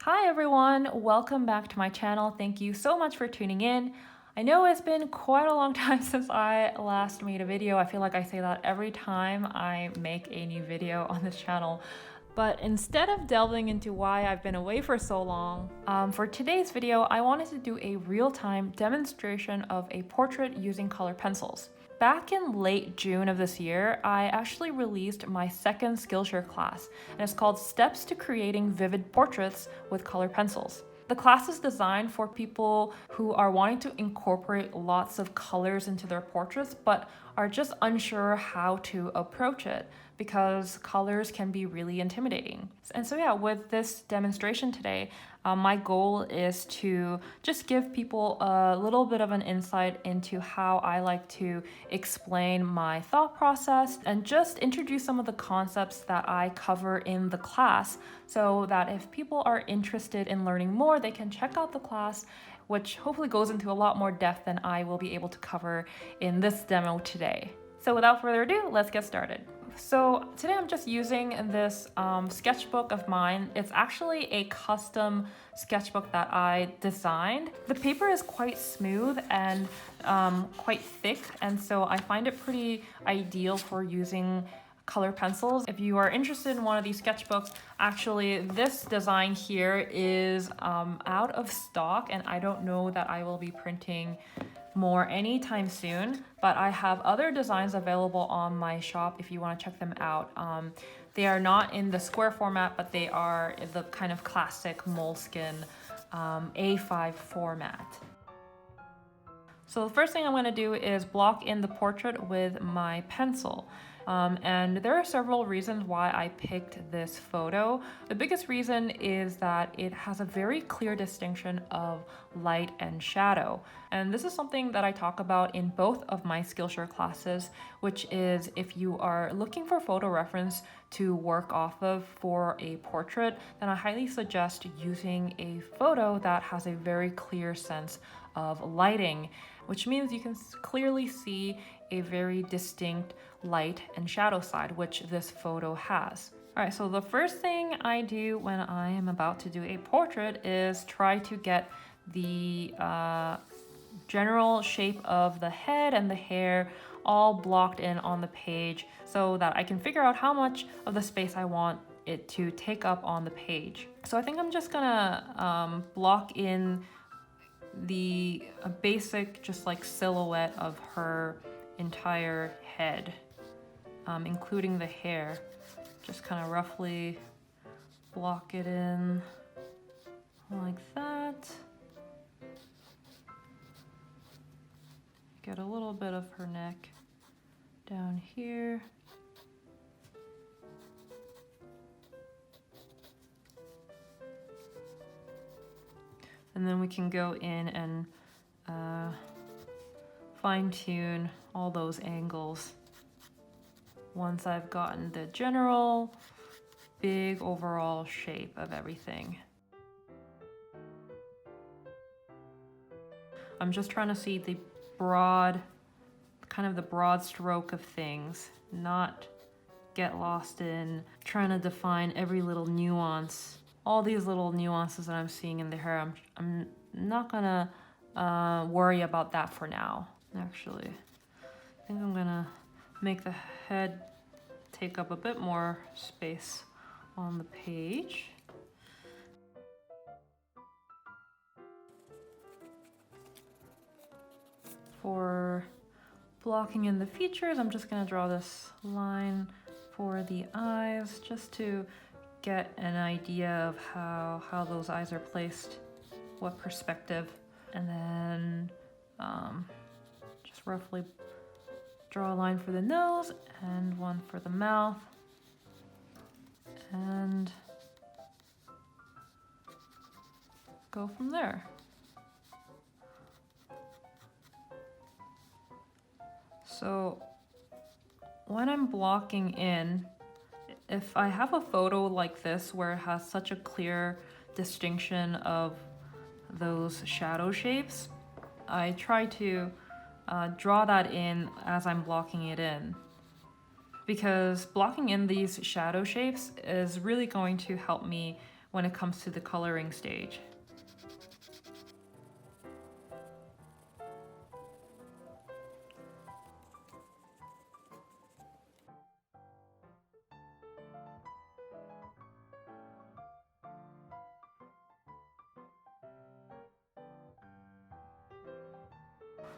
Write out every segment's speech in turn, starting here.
Hi everyone, welcome back to my channel. Thank you so much for tuning in. I know it's been quite a long time since I last made a video. I feel like I say that every time I make a new video on this channel. But instead of delving into why I've been away for so long, for today's video, I wanted to do a real-time demonstration of a portrait using color pencils. Back in late June of this year, I actually released my second Skillshare class, and it's called Steps to Creating Vivid Portraits with Color Pencils. The class is designed for people who are wanting to incorporate lots of colors into their portraits, but are just unsure how to approach it because colors can be really intimidating. And so yeah, with this demonstration today, my goal is to just give people a little bit of an insight into how I like to explain my thought process and just introduce some of the concepts that I cover in the class so that if people are interested in learning more, they can check out the class, which hopefully goes into a lot more depth than I will be able to cover in this demo today. So without further ado, let's get started. So today I'm just using this sketchbook of mine. It's actually a custom sketchbook that I designed. The paper is quite smooth and quite thick, and so I find it pretty ideal for using color pencils. If you are interested in one of these sketchbooks, actually this design here is out of stock, and I don't know that I will be printing more anytime soon, but I have other designs available on my shop if you want to check them out. They are not in the square format, but they are the kind of classic moleskin A5 format. So the first thing I'm going to do is block in the portrait with my pencil. And there are several reasons why I picked this photo. The biggest reason is that it has a very clear distinction of light and shadow. And this is something that I talk about in both of my Skillshare classes, which is if you are looking for photo reference to work off of for a portrait, then I highly suggest using a photo that has a very clear sense of lighting, which means you can clearly see a very distinct light and shadow side, which this photo has. All right, so the first thing I do when I am about to do a portrait is try to get the general shape of the head and the hair all blocked in on the page so that I can figure out how much of the space I want it to take up on the page. So I think I'm just gonna block in the basic just like silhouette of her entire head, including the hair. Just kind of roughly block it in like that. Get a little bit of her neck down here. And then we can go in and fine-tune all those angles once I've gotten the general big overall shape of everything. I'm just trying to see the broad, kind of the broad stroke of things, not get lost in trying to define every little nuance. All these little nuances that I'm seeing in the hair, I'm not gonna worry about that for now. Actually, I think I'm gonna make the head take up a bit more space on the page. For blocking in the features, I'm just gonna draw this line for the eyes just to get an idea of how those eyes are placed, what perspective, and then just roughly draw a line for the nose and one for the mouth, and go from there. So when I'm blocking in, if I have a photo like this where it has such a clear distinction of those shadow shapes, I try to draw that in as I'm blocking it in, because blocking in these shadow shapes is really going to help me when it comes to the coloring stage.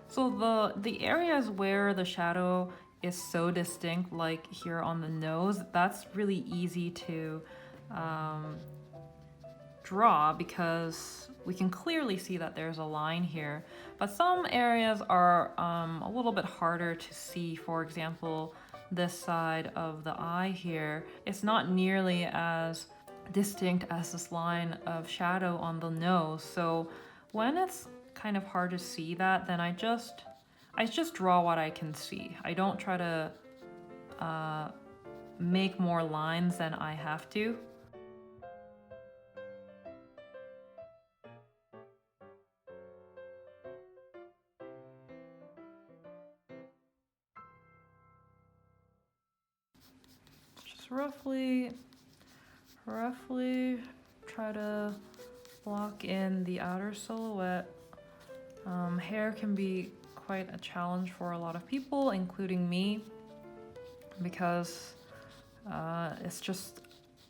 So the areas where the shadow is so distinct, like here on the nose, that's really easy to draw because we can clearly see that there's a line here. But some areas are a little bit harder to see. For example, this side of the eye here, it's not nearly as distinct as this line of shadow on the nose. So when it's kind of hard to see that, then I just draw what I can see. I don't try to make more lines than I have to. Just roughly try to block in the outer silhouette. Hair can be quite a challenge for a lot of people, including me, because it's just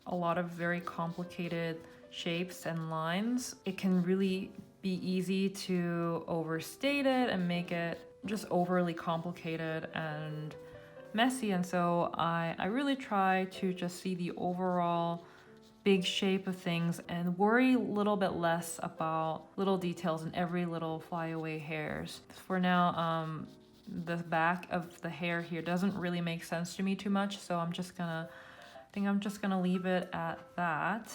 a lot of very complicated shapes and lines. It can really be easy to overstate it and make it just overly complicated and messy, and so I really try to just see the overall big shape of things and worry a little bit less about little details and every little flyaway hairs. For now, the back of the hair here doesn't really make sense to me too much, so I think I'm just gonna leave it at that.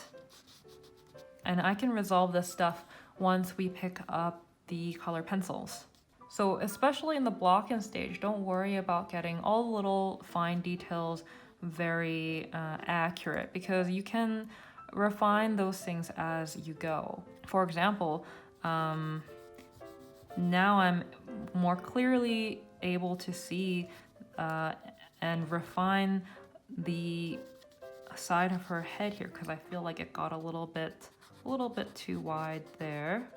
And I can resolve this stuff once we pick up the color pencils. So especially in the block-in stage, don't worry about getting all the little fine details very accurate, because you can refine those things as you go. For example, now I'm more clearly able to see and refine the side of her head here, because I feel like it got a little bit too wide there.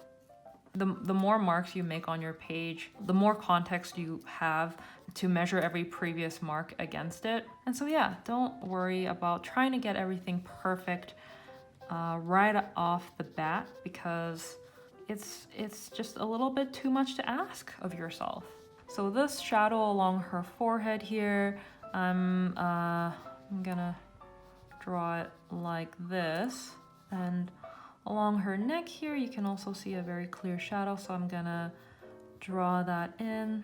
The more marks you make on your page, the more context you have to measure every previous mark against it. And so yeah, don't worry about trying to get everything perfect right off the bat, because it's just a little bit too much to ask of yourself. So this shadow along her forehead here, I'm gonna draw it like this, and along her neck here, you can also see a very clear shadow, so I'm gonna draw that in.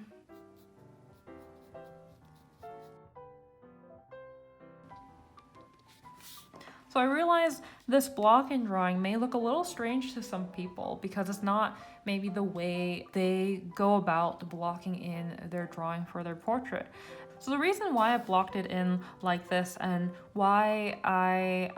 So I realize this block-in drawing may look a little strange to some people because it's not maybe the way they go about blocking in their drawing for their portrait. So the reason why I blocked it in like this and why I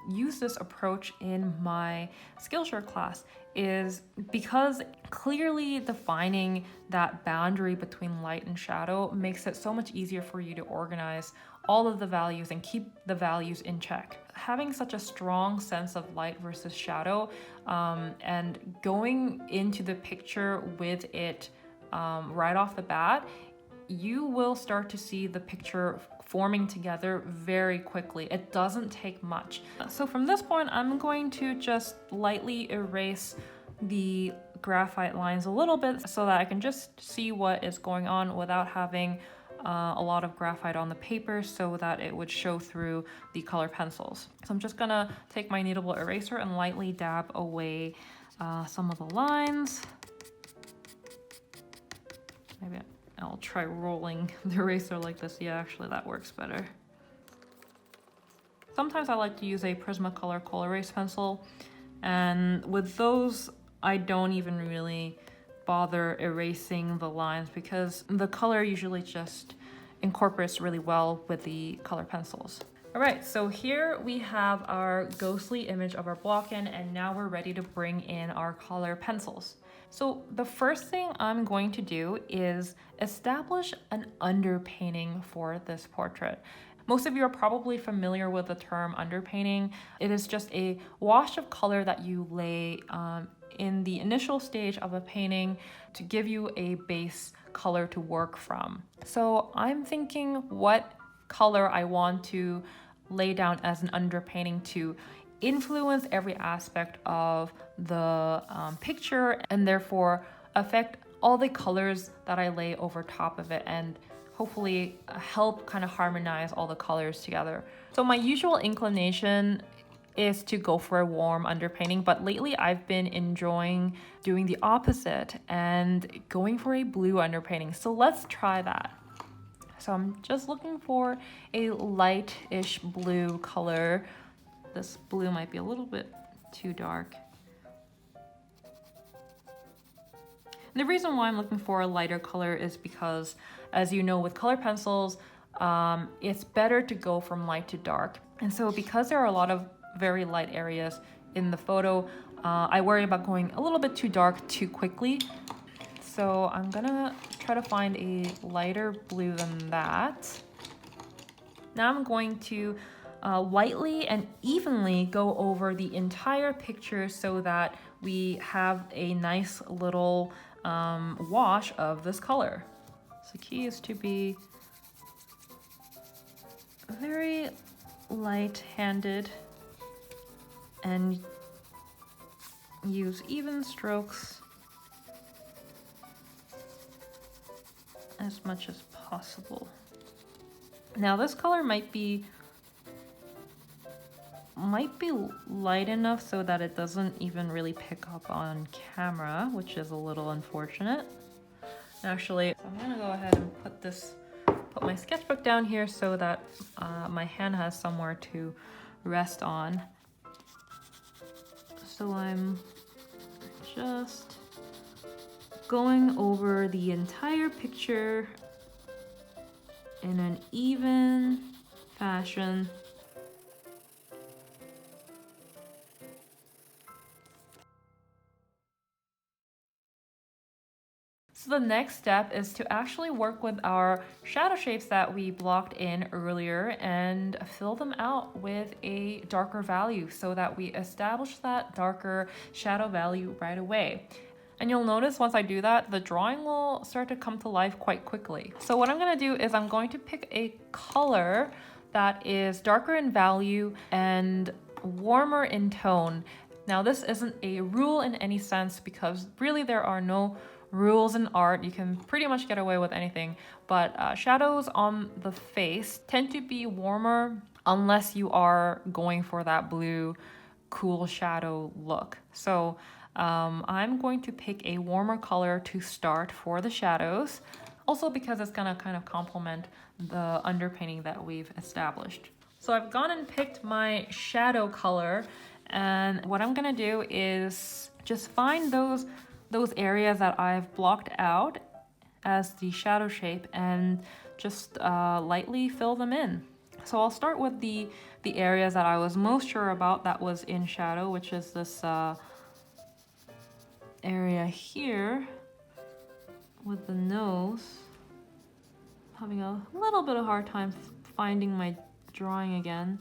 use this approach in my Skillshare class is because clearly defining that boundary between light and shadow makes it so much easier for you to organize all of the values and keep the values in check. Having such a strong sense of light versus shadow and going into the picture with it right off the bat, you will start to see the picture forming together very quickly. It doesn't take much. So from this point, I'm going to just lightly erase the graphite lines a little bit so that I can just see what is going on without having a lot of graphite on the paper, so that it would show through the color pencils. So I'm just gonna take my kneadable eraser and lightly dab away some of the lines. Maybe I'll try rolling the eraser like this. Yeah, actually that works better. Sometimes I like to use a Prismacolor Kohl Erase pencil, and with those I don't even really bother erasing the lines because the color usually just incorporates really well with the color pencils. All right, so here we have our ghostly image of our block-in, and now we're ready to bring in our color pencils. So the first thing I'm going to do is establish an underpainting for this portrait. Most of you are probably familiar with the term underpainting. It is just a wash of color that you lay in the initial stage of a painting to give you a base color to work from. So I'm thinking what color I want to lay down as an underpainting to influence every aspect of the picture and therefore affect all the colors that I lay over top of it and hopefully help kind of harmonize all the colors together. So my usual inclination is to go for a warm underpainting, but lately I've been enjoying doing the opposite and going for a blue underpainting. So let's try that. So I'm just looking for a light-ish blue color. This blue might be a little bit too dark. And the reason why I'm looking for a lighter color is because, as you know, with color pencils, it's better to go from light to dark. And so because there are a lot of very light areas in the photo, I worry about going a little bit too dark too quickly. So I'm gonna try to find a lighter blue than that. Now I'm going to lightly and evenly go over the entire picture so that we have a nice little wash of this color. So the key is to be very light-handed and use even strokes as much as possible. Now this color might be light enough so that it doesn't even really pick up on camera, which is a little unfortunate. Actually, so I'm gonna go ahead and put my sketchbook down here so that my hand has somewhere to rest on. So I'm just going over the entire picture in an even fashion. So the next step is to actually work with our shadow shapes that we blocked in earlier and fill them out with a darker value so that we establish that darker shadow value right away. And you'll notice once I do that, the drawing will start to come to life quite quickly. So what I'm gonna do is I'm going to pick a color that is darker in value and warmer in tone. Now this isn't a rule in any sense because really there are no rules in art. You can pretty much get away with anything, but shadows on the face tend to be warmer unless you are going for that blue cool shadow look. So I'm going to pick a warmer color to start for the shadows, also because it's gonna kind of complement the underpainting that we've established. So I've gone and picked my shadow color, and what I'm gonna do is just find those areas that I've blocked out as the shadow shape and just lightly fill them in. So I'll start with the areas that I was most sure about that was in shadow, which is this area here with the nose. I'm having a little bit of hard time finding my drawing again,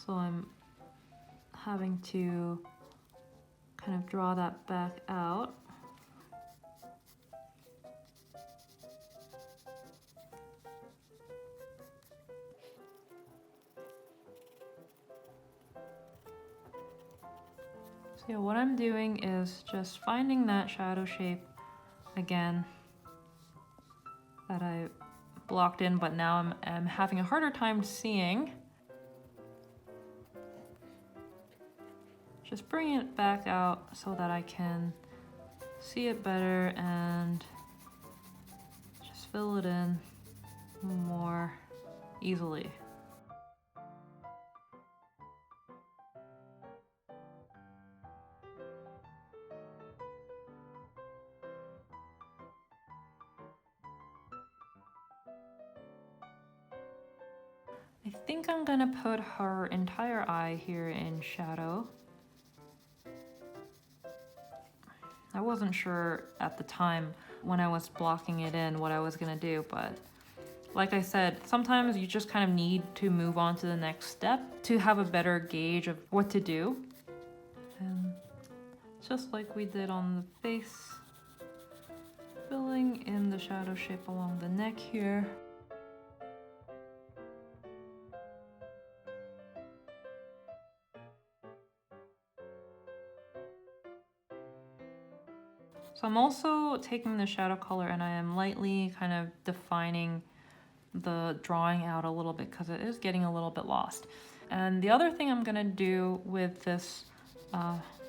so I'm having to kind of draw that back out. So yeah, what I'm doing is just finding that shadow shape again that I blocked in, but now I'm having a harder time seeing. Just bring it back out so that I can see it better and just fill it in more easily. I think I'm gonna put her entire eye here in shadow. I wasn't sure at the time when I was blocking it in what I was gonna do, but like I said, sometimes you just kind of need to move on to the next step to have a better gauge of what to do. And just like we did on the face, filling in the shadow shape along the neck here. So I'm also taking the shadow color and I am lightly kind of defining the drawing out a little bit because it is getting a little bit lost. And the other thing I'm gonna do with this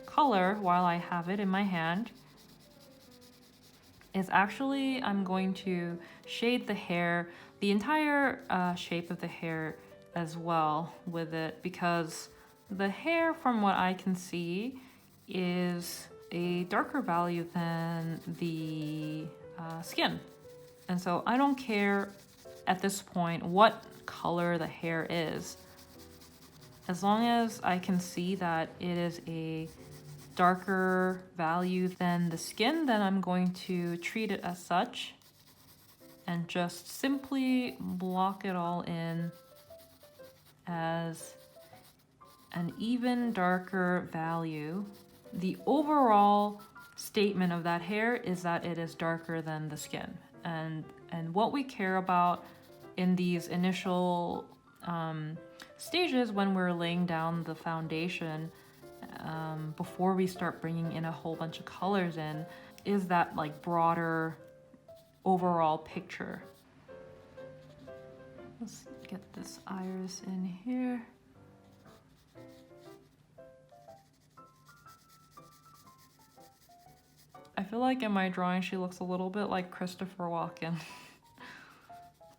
color while I have it in my hand is actually I'm going to shade the hair, the entire shape of the hair as well with it, because the hair, from what I can see, is a darker value than the skin. And so I don't care at this point what color the hair is. As long as I can see that it is a darker value than the skin, then I'm going to treat it as such and just simply block it all in as an even darker value. The overall statement of that hair is that it is darker than the skin. And what we care about in these initial stages when we're laying down the foundation, before we start bringing in a whole bunch of colors in, is that like broader overall picture. Let's get this iris in here. I feel like in my drawing she looks a little bit like Christopher Walken.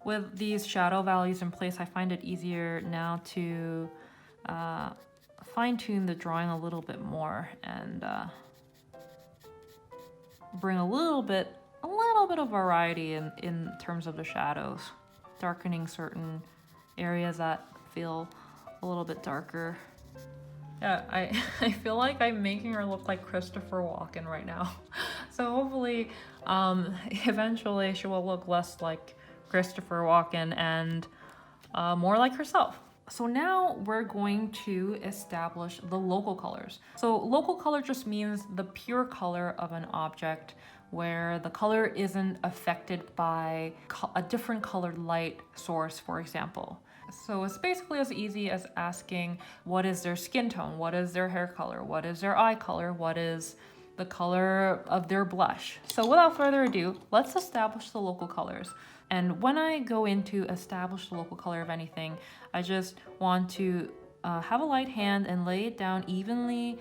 With these shadow values in place, I find it easier now to fine-tune the drawing a little bit more and bring a little bit of variety in terms of the shadows, darkening certain areas that feel a little bit darker. Yeah, I feel like I'm making her look like Christopher Walken right now. So hopefully, eventually she will look less like Christopher Walken and more like herself. So now we're going to establish the local colors. So local color just means the pure color of an object where the color isn't affected by a different colored light source, for example. So it's basically as easy as asking, what is their skin tone? What is their hair color? What is their eye color? What is the color of their blush? So without further ado, let's establish the local colors. And when I go into establish the local color of anything, I just want to have a light hand and lay it down evenly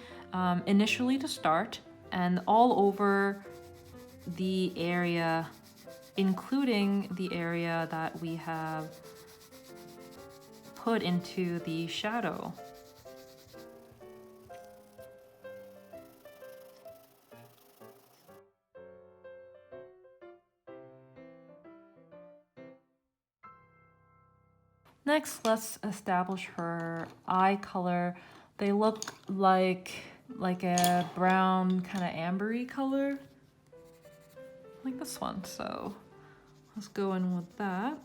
initially to start, and all over the area, including the area that we have put into the shadow. Next, let's establish her eye color. They look like a brown kind of ambery color, like this one. So let's go in with that.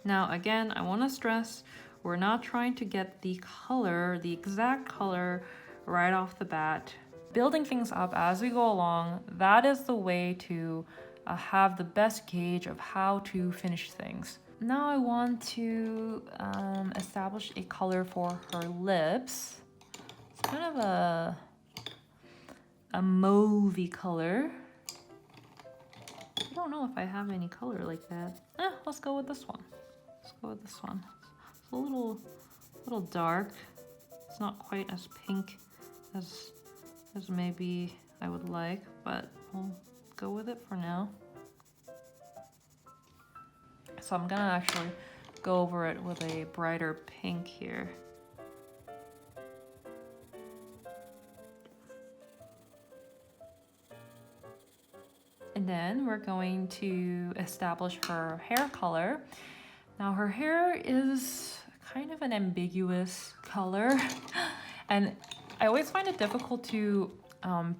Now again, I want to stress, we're not trying to get the color, the exact color right off the bat. Building things up as we go along, that is the way to have the best gauge of how to finish things. Now I want to establish a color for her lips. It's kind of a mauvey color. I don't know if I have any color like that. Let's go with this one. Let's go with this one. It's a little dark. It's not quite as pink as maybe I would like, but we'll go with it for now. So I'm gonna actually go over it with a brighter pink here. And then we're going to establish her hair color. Now her hair is kind of an ambiguous color, and I always find it difficult to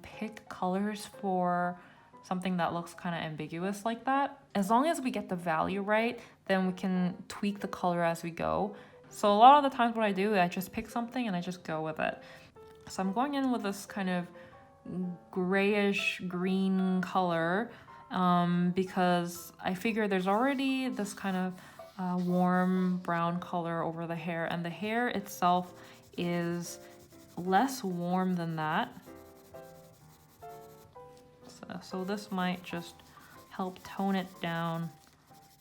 pick colors for something that looks kind of ambiguous like that. As long as we get the value right, then we can tweak the color as we go. So a lot of the times what I do, I just pick something and I just go with it. So I'm going in with this kind of grayish green color because I figure there's already this kind of warm brown color over the hair, and the hair itself is less warm than that. So this might just help tone it down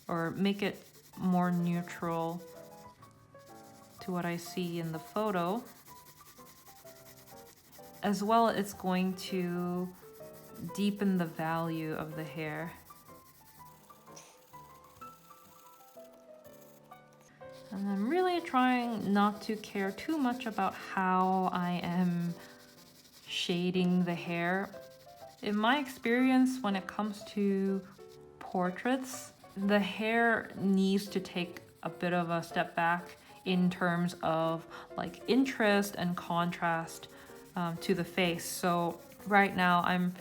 or make it more neutral to what I see in the photo. As well, it's going to deepen the value of the hair. And I'm really trying not to care too much about how I am shading the hair. In my experience, when it comes to portraits, the hair needs to take a bit of a step back in terms of like interest and contrast to the face. So right now I'm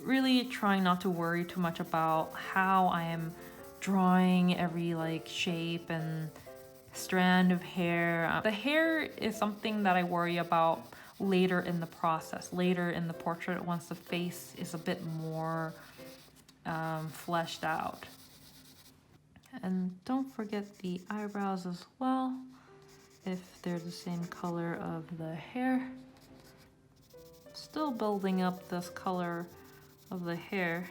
really trying not to worry too much about how I am drawing every like shape and strand of hair. The hair is something that I worry about later in the process, later in the portrait, once the face is a bit more fleshed out. And don't forget the eyebrows as well, if they're the same color of the hair. Still building up this color of the hair.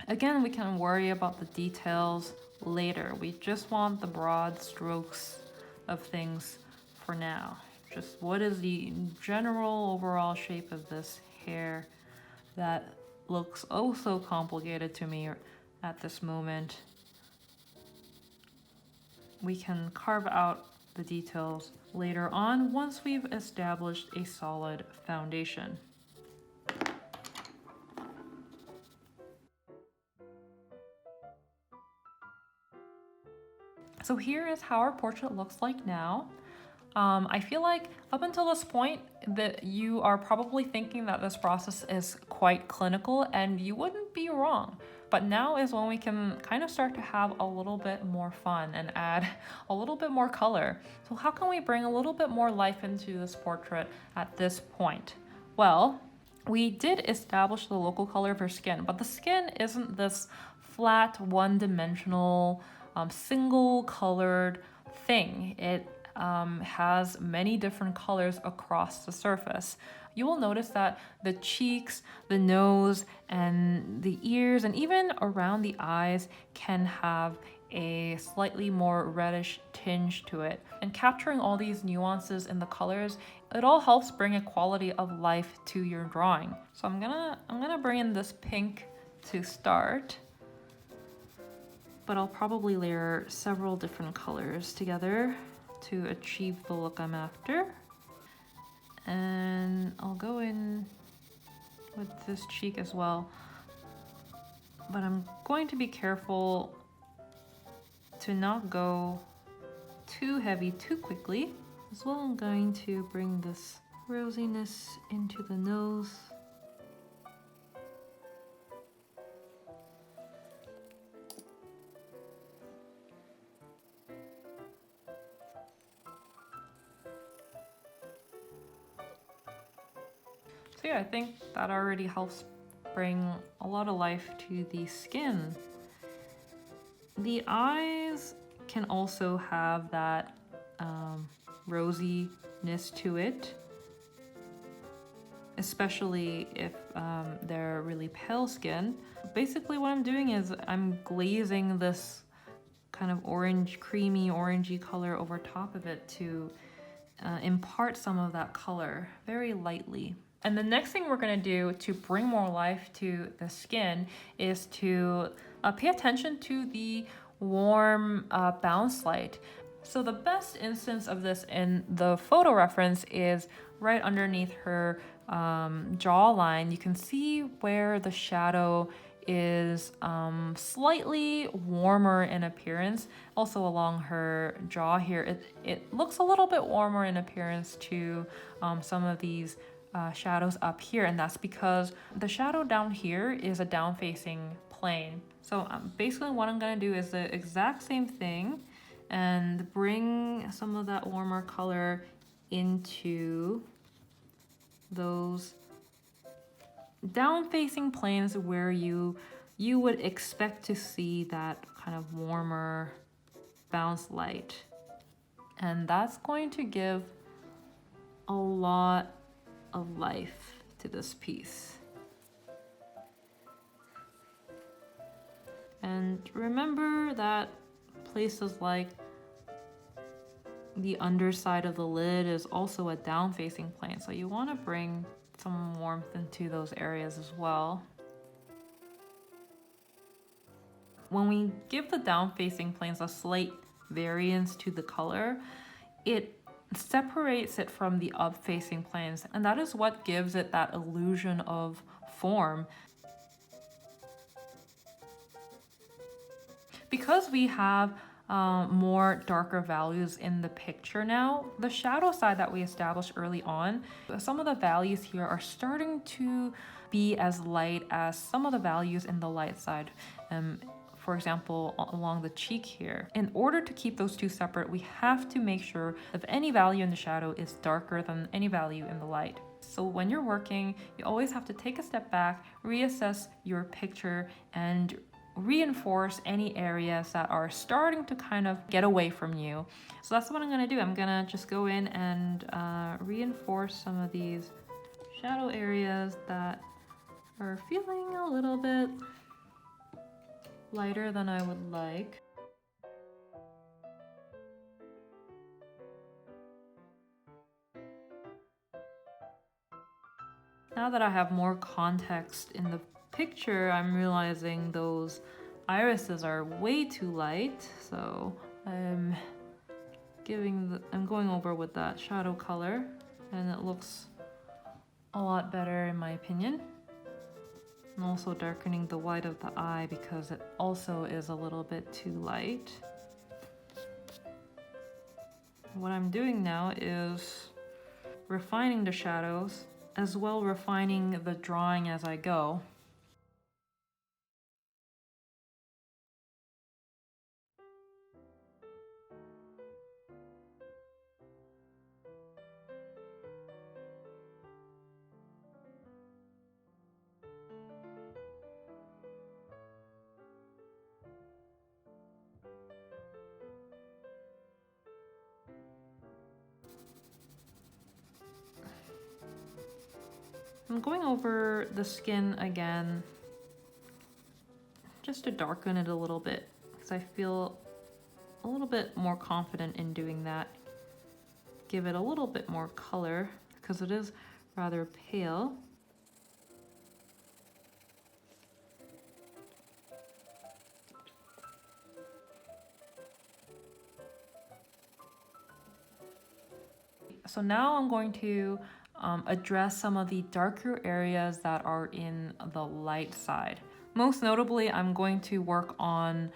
Again, we can worry about the details later. We just want the broad strokes of things for now. Just what is the general overall shape of this hair that looks oh so complicated to me at this moment. We can carve out the details later on once we've established a solid foundation. So here is how our portrait looks like now. I feel like up until this point that you are probably thinking that this process is quite clinical, and you wouldn't be wrong. But now is when we can kind of start to have a little bit more fun and add a little bit more color. So how can we bring a little bit more life into this portrait at this point? Well, we did establish the local color of her skin, but the skin isn't this flat, one-dimensional, single colored thing. It has many different colors across the surface. You will notice that the cheeks, the nose, and the ears, and even around the eyes can have a slightly more reddish tinge to it. And capturing all these nuances in the colors, it all helps bring a quality of life to your drawing. So I'm gonna bring in this pink to start, but I'll probably layer several different colors together to achieve the look I'm after. And I'll go in with this cheek as well, but I'm going to be careful to not go too heavy too quickly. As well, I'm going to bring this rosiness into the nose. So yeah, I think that already helps bring a lot of life to the skin. The eyes can also have that rosiness to it, especially if they're really pale skin. Basically what I'm doing is I'm glazing this kind of orange, creamy, orangey color over top of it to impart some of that color very lightly. And the next thing we're gonna do to bring more life to the skin is to pay attention to the warm bounce light. So the best instance of this in the photo reference is right underneath her jawline. You can see where the shadow is slightly warmer in appearance. Also along her jaw here, it looks a little bit warmer in appearance to some of these shadows up here, and that's because the shadow down here is a down facing plane. So basically what I'm gonna do is the exact same thing and bring some of that warmer color into those down facing planes where you would expect to see that kind of warmer bounce light. And that's going to give a lot of life to this piece. And remember that places like the underside of the lid is also a down facing plane, so you want to bring some warmth into those areas as well. When we give the down facing planes a slight variance to the color, it separates it from the up facing planes, and that is what gives it that illusion of form. Because we have more darker values in the picture now, the shadow side that we established early on, some of the values here are starting to be as light as some of the values in the light side. For example, along the cheek here. In order to keep those two separate, we have to make sure if any value in the shadow is darker than any value in the light. So when you're working, you always have to take a step back, reassess your picture, and reinforce any areas that are starting to kind of get away from you. So that's what I'm gonna do. I'm gonna just go in and reinforce some of these shadow areas that are feeling a little bit lighter than I would like. Now that I have more context in the picture, I'm realizing those irises are way too light, so I'm going over with that shadow color, and it looks a lot better in my opinion. I'm also darkening the white of the eye because it also is a little bit too light. What I'm doing now is refining the shadows, as well refining the drawing as I go. I'm going over the skin again just to darken it a little bit because I feel a little bit more confident in doing that. Give it a little bit more color because it is rather pale. So now I'm going to address some of the darker areas that are in the light side. Most notably, I'm going to work on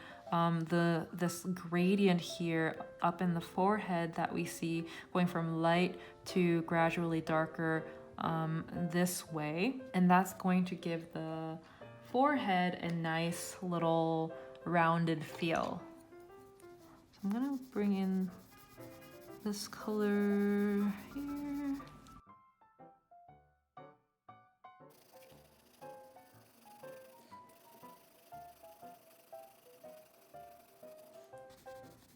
this gradient here up in the forehead that we see going from light to gradually darker this way. And that's going to give the forehead a nice little rounded feel. So I'm gonna bring in this color here.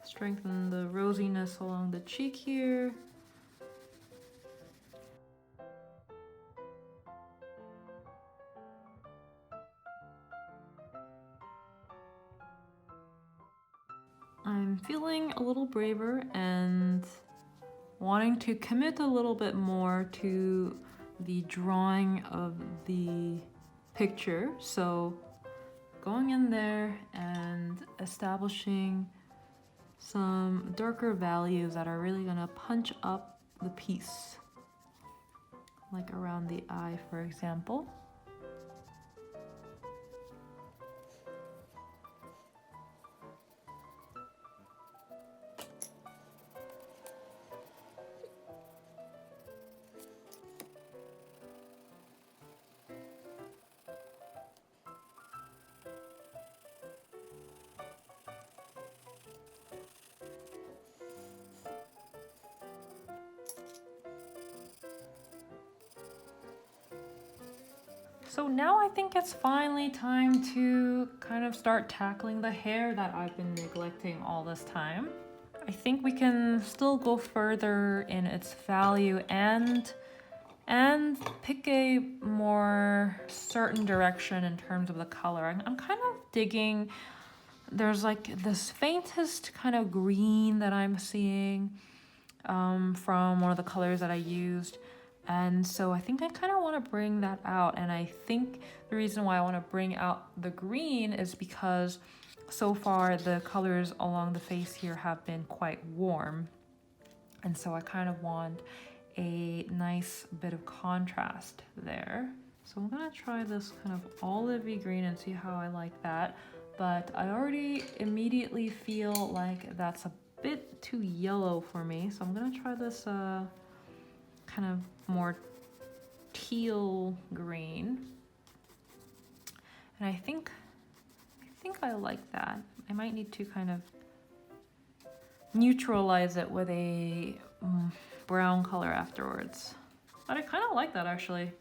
Strengthen the rosiness along the cheek here. I'm feeling a little braver and wanting to commit a little bit more to the drawing of the picture. So going in there and establishing some darker values that are really gonna punch up the piece, like around the eye, for example. So now I think it's finally time to kind of start tackling the hair that I've been neglecting all this time. I think we can still go further in its value and pick a more certain direction in terms of the color. I'm kind of digging, there's like this faintest kind of green that I'm seeing from one of the colors that I used. And so I think I kind of want to bring that out. And I think the reason why I want to bring out the green is because so far the colors along the face here have been quite warm. And so I kind of want a nice bit of contrast there. So I'm gonna try this kind of olivey green and see how I like that. But I already immediately feel like that's a bit too yellow for me. So I'm gonna try this kind of more teal green. And I think I like that. I might need to kind of neutralize it with a brown color afterwards. But I kind of like that actually.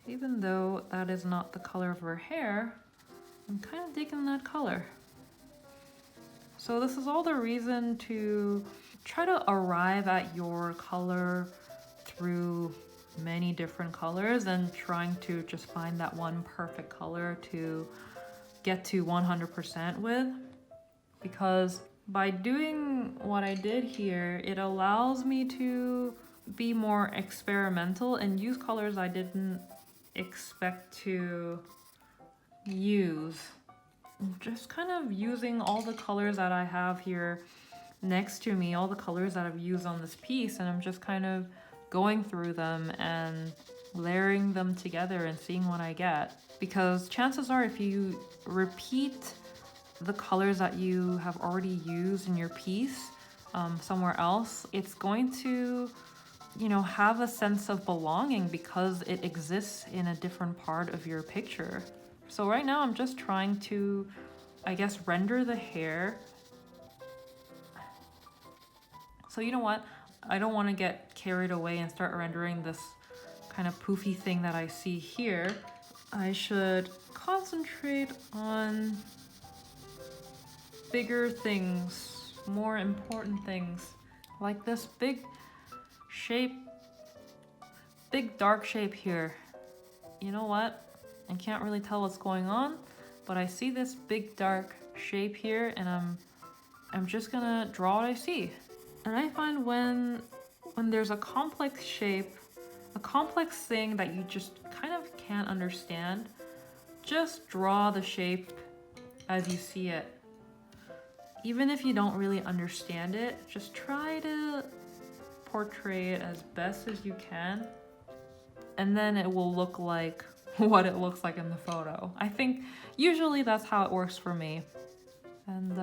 Even though that is not the color of her hair, I'm kind of digging that color. So this is all the reason to try to arrive at your color through many different colors and trying to just find that one perfect color to get to 100% with. Because by doing what I did here, it allows me to be more experimental and use colors I didn't expect to use. Just kind of using all the colors that I have here next to me, all the colors that I've used on this piece, and I'm just kind of going through them and layering them together and seeing what I get. Because chances are if you repeat the colors that you have already used in your piece somewhere else, it's going to, you know, have a sense of belonging because it exists in a different part of your picture. So right now I'm just trying to, I guess, render the hair. So you know what? I don't want to get carried away and start rendering this kind of poofy thing that I see here. I should concentrate on bigger things, more important things, like this big shape, big dark shape here. You know what? I can't really tell what's going on, but I see this big dark shape here and I'm just gonna draw what I see. And I find when there's a complex shape, a complex thing that you just kind of can't understand, just draw the shape as you see it. Even if you don't really understand it, just try to portray it as best as you can. And then it will look like what it looks like in the photo. I think usually that's how it works for me. And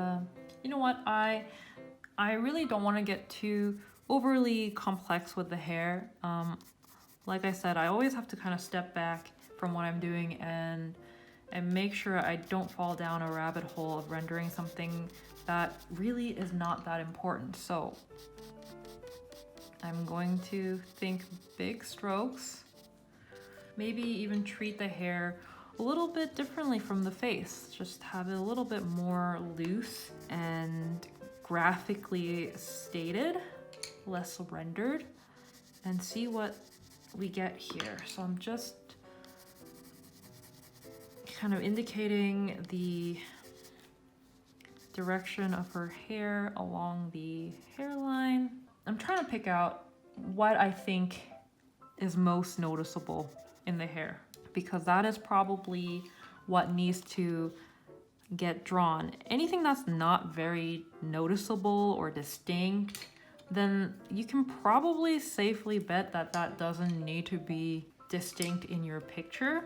you know what? I really don't want to get too overly complex with the hair. Like I said, I always have to kind of step back from what I'm doing and make sure I don't fall down a rabbit hole of rendering something that really is not that important. So I'm going to think big strokes, maybe even treat the hair a little bit differently from the face. Just have it a little bit more loose and graphically stated, less rendered, and see what we get here. So I'm just kind of indicating the direction of her hair along the hairline. I'm trying to pick out what I think is most noticeable in the hair, because that is probably what needs to get drawn. Anything that's not very noticeable or distinct, then you can probably safely bet that that doesn't need to be distinct in your picture.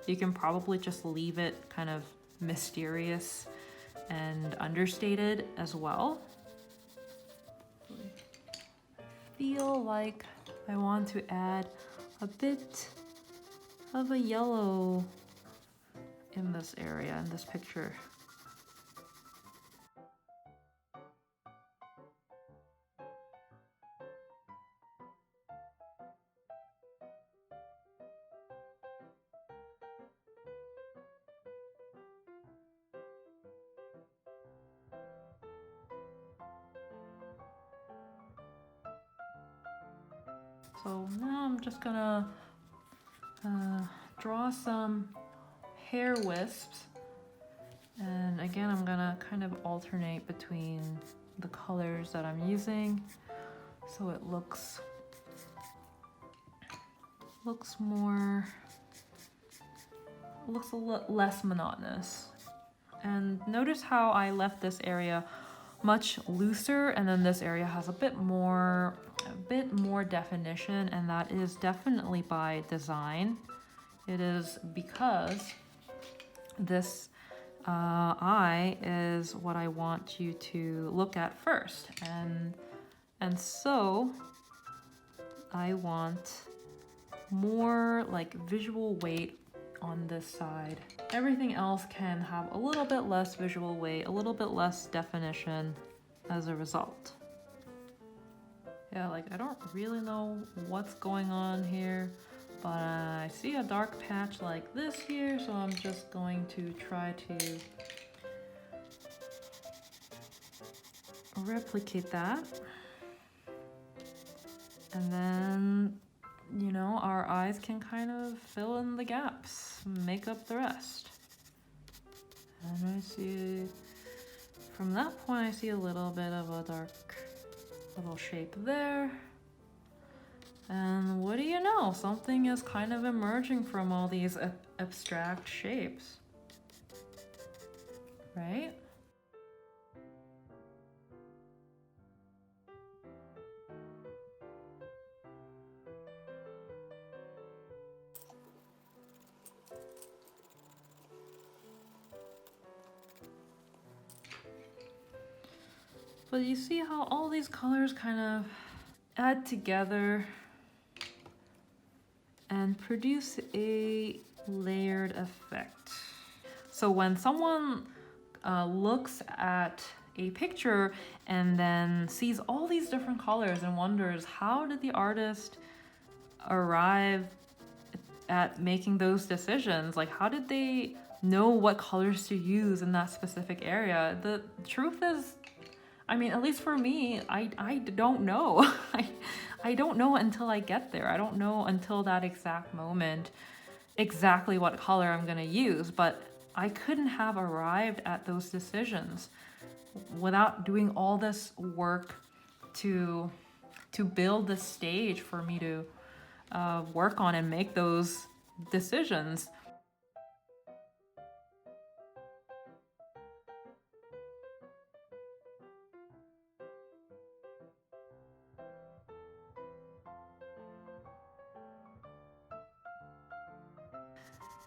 You can probably just leave it kind of mysterious and understated as well. I feel like I want to add a bit of a yellow in this area, in this picture. So now I'm just gonna draw some hair wisps. And again, I'm gonna kind of alternate between the colors that I'm using so it looks a lot less monotonous. And notice how I left this area much looser, and then this area has a bit more definition, and that is definitely by design. It is because this eye is what I want you to look at first, and so I want more like visual weight on this side. Everything else can have a little bit less visual weight, a little bit less definition as a result. Yeah, like I don't really know what's going on here, but I see a dark patch like this here, so I'm just going to try to replicate that. And then, you know, our eyes can kind of fill in the gaps, make up the rest. And I see, from that point, I see a little bit of a dark little shape there. And what do you know? Something is kind of emerging from all these abstract shapes, right? But you see how all these colors kind of add together and produce a layered effect. So when someone looks at a picture and then sees all these different colors and wonders, how did the artist arrive at making those decisions? Like, how did they know what colors to use in that specific area? The truth is, I mean, at least for me, I don't know. I don't know until I get there. I don't know until that exact moment exactly what color I'm gonna use, but I couldn't have arrived at those decisions without doing all this work to build the stage for me to work on and make those decisions.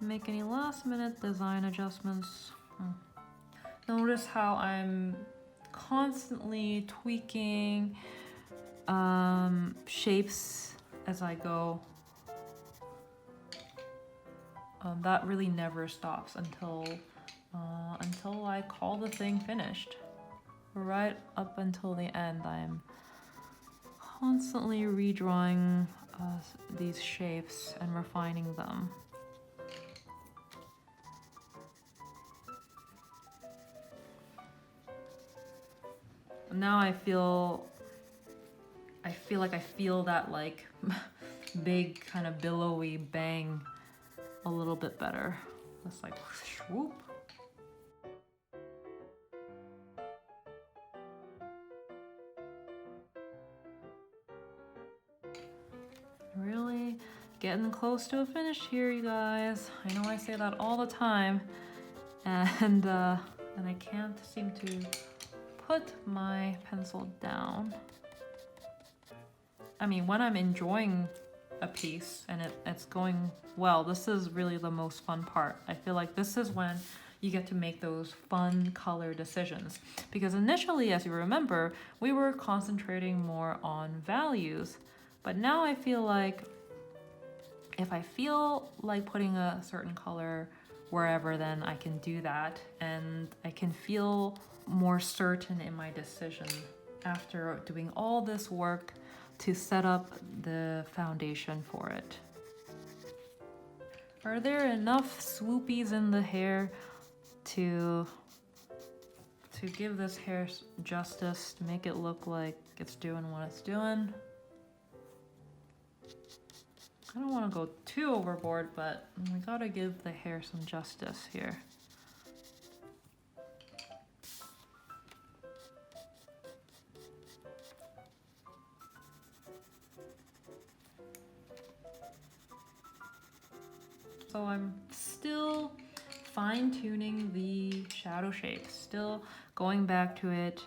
Make any last minute design adjustments. Notice how I'm constantly tweaking shapes as I go. That really never stops until I call the thing finished. Right up until the end, I'm constantly redrawing these shapes and refining them. Now I feel like I feel that like big kind of billowy bang a little bit better. It's like whoop. Really getting close to a finish here, you guys. I know I say that all the time, and I can't seem to put my pencil down. I mean, when I'm enjoying a piece and it's going well, this is really the most fun part. I feel like this is when you get to make those fun color decisions. Because initially, as you remember, we were concentrating more on values. But now I feel like if I feel like putting a certain color wherever, then I can do that. And I can feel more certain in my decision after doing all this work to set up the foundation for it. Are there enough swoopies in the hair to give this hair justice, to make it look like it's doing what it's doing? I don't want to go too overboard, but we gotta give the hair some justice here. So I'm still fine-tuning the shadow shape, still going back to it,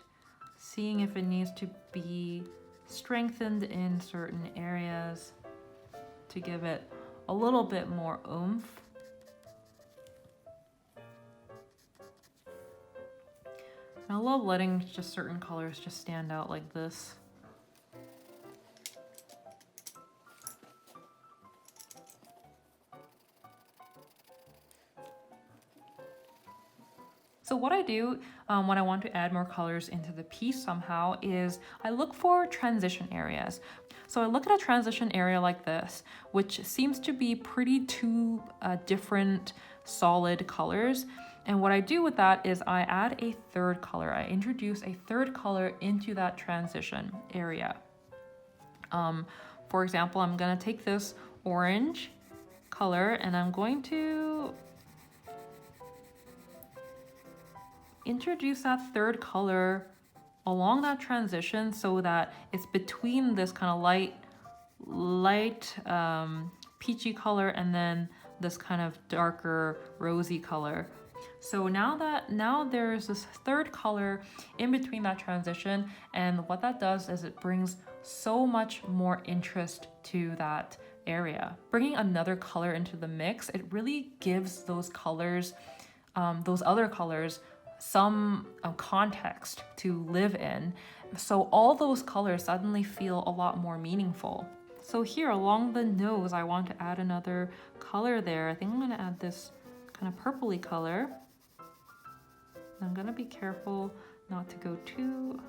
seeing if it needs to be strengthened in certain areas to give it a little bit more oomph. And I love letting just certain colors just stand out like this. So what I do when I want to add more colors into the piece somehow is I look for transition areas. So I look at a transition area like this, which seems to be pretty two different solid colors. And what I do with that is I add a third color. I introduce a third color into that transition area. For example, I'm gonna take this orange color and I'm going to introduce that third color along that transition so that it's between this kind of light peachy color and then this kind of darker rosy color. So now there's this third color in between that transition, and what that does is it brings so much more interest to that area. Bringing another color into the mix, it really gives those colors, those other colors, some context to live in. So all those colors suddenly feel a lot more meaningful. So here along the nose, I want to add another color there. I think I'm gonna add this kind of purpley color. I'm gonna be careful not to go too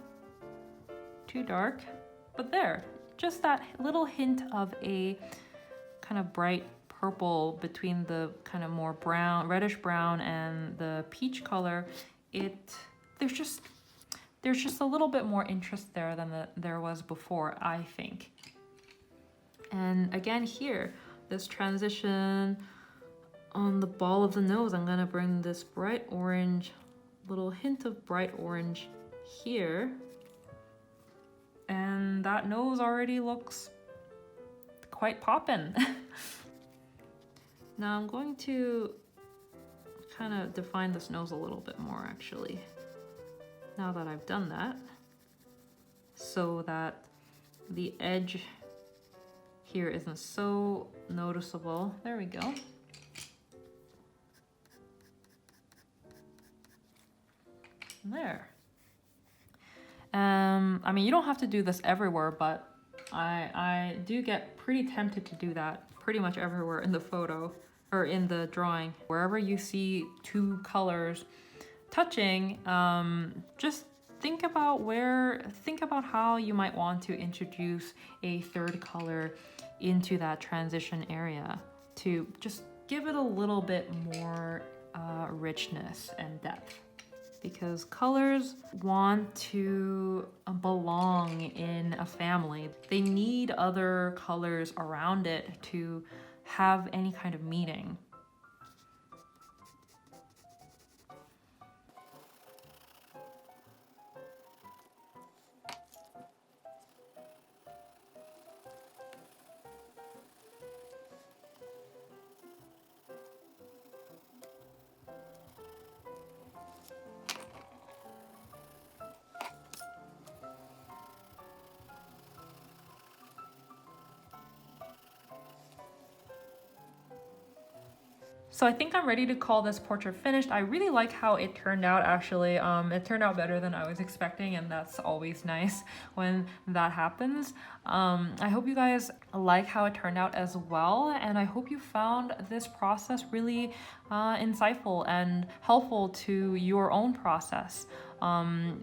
dark, but there, just that little hint of a kind of bright purple between the kind of more brown, reddish brown and the peach color. There's just a little bit more interest there than there was before, I think. And again here, this transition on the ball of the nose, I'm gonna bring this bright orange, little hint of bright orange here. And that nose already looks quite poppin'. Now I'm going to kind of define this nose a little bit more actually, now that I've done that, so that the edge here isn't so noticeable. There we go. There. I mean, you don't have to do this everywhere, but I do get pretty tempted to do that pretty much everywhere in the photo or in the drawing. Wherever you see two colors touching, just think about how you might want to introduce a third color into that transition area to just give it a little bit more richness and depth. Because colors want to belong in a family. They need other colors around it to have any kind of meaning. So I think I'm ready to call this portrait finished. I really like how it turned out actually. It turned out better than I was expecting, and that's always nice when that happens. I hope you guys like how it turned out as well, and I hope you found this process really insightful and helpful to your own process.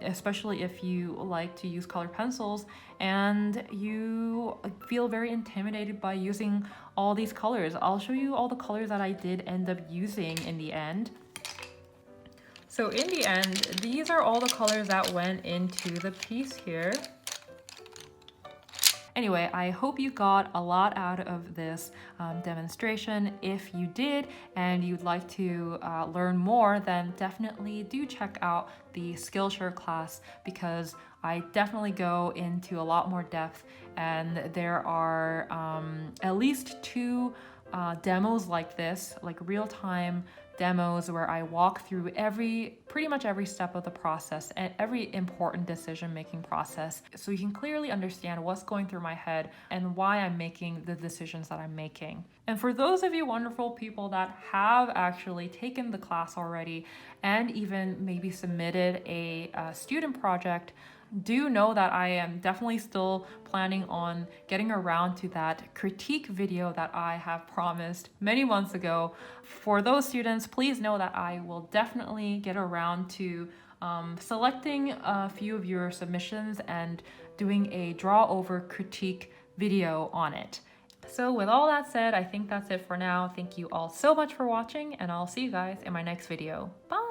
Especially if you like to use colored pencils and you feel very intimidated by using all these colors. I'll show you all the colors that I did end up using in the end. So in the end, these are all the colors that went into the piece here. Anyway, I hope you got a lot out of this demonstration. If you did and you'd like to learn more, then definitely do check out the Skillshare class, because I definitely go into a lot more depth, and there are at least two demos like this, like real-time demos where I walk through pretty much every step of the process and every important decision-making process, so you can clearly understand what's going through my head and why I'm making the decisions that I'm making. And for those of you wonderful people that have actually taken the class already and even maybe submitted a student project, do know that I am definitely still planning on getting around to that critique video that I have promised many months ago. For those students, please know that I will definitely get around to selecting a few of your submissions and doing a draw over critique video on it. So with all that said, I think that's it for now. Thank you all so much for watching, and I'll see you guys in my next video. Bye!